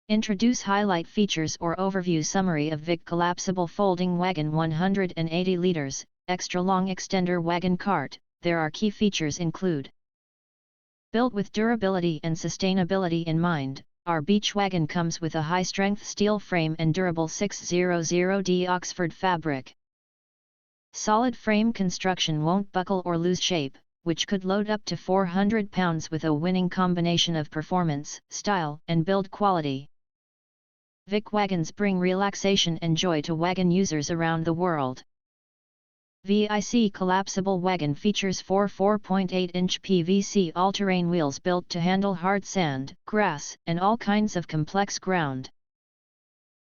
Introduce highlight features or overview summary of VIC Collapsible Folding Wagon 180 liters, Extra Long Extender Wagon Cart. There are key features include: built with durability and sustainability in mind, our beach wagon comes with a high-strength steel frame and durable 600D Oxford fabric. Solid frame construction won't buckle or lose shape, which could load up to 400 pounds with a winning combination of performance, style, and build quality. VIC wagons bring relaxation and joy to wagon users around the world. VIC Collapsible Wagon features four 4.8-inch PVC all-terrain wheels built to handle hard sand, grass, and all kinds of complex ground.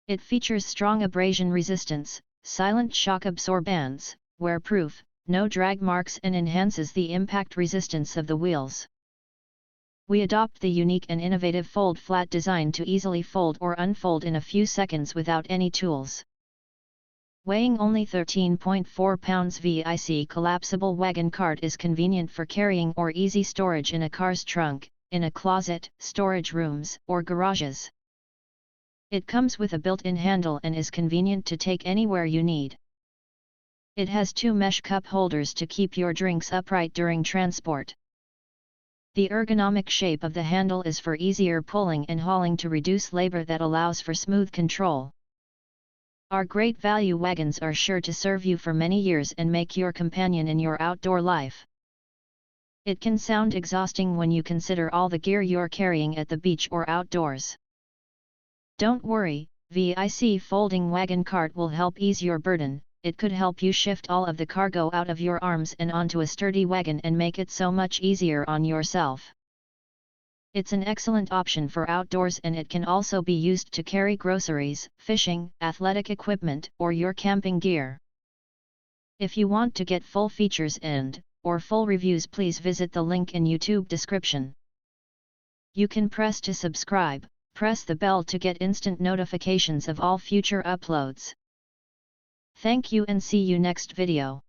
It features strong abrasion resistance, silent shock absorbance, wear-proof, no drag marks, and enhances the impact resistance of the wheels. We adopt the unique and innovative fold-flat design to easily fold or unfold in a few seconds without any tools. Weighing only 13.4 pounds, VIC Collapsible Wagon Cart is convenient for carrying or easy storage in a car's trunk, in a closet, storage rooms, or garages. It comes with a built-in handle and is convenient to take anywhere you need. It has two mesh cup holders to keep your drinks upright during transport. The ergonomic shape of the handle is for easier pulling and hauling to reduce labor that allows for smooth control. Our great value wagons are sure to serve you for many years and make your companion in your outdoor life. It can sound exhausting when you consider all the gear you're carrying at the beach or outdoors. Don't worry, VIC Folding Wagon Cart will help ease your burden. It could help you shift all of the cargo out of your arms and onto a sturdy wagon and make it so much easier on yourself. It's an excellent option for outdoors, and it can also be used to carry groceries, fishing, athletic equipment, or your camping gear. If you want to get full features or full reviews, please visit the link in YouTube description. You can press to subscribe, press the bell to get instant notifications of all future uploads. Thank you and see you next video.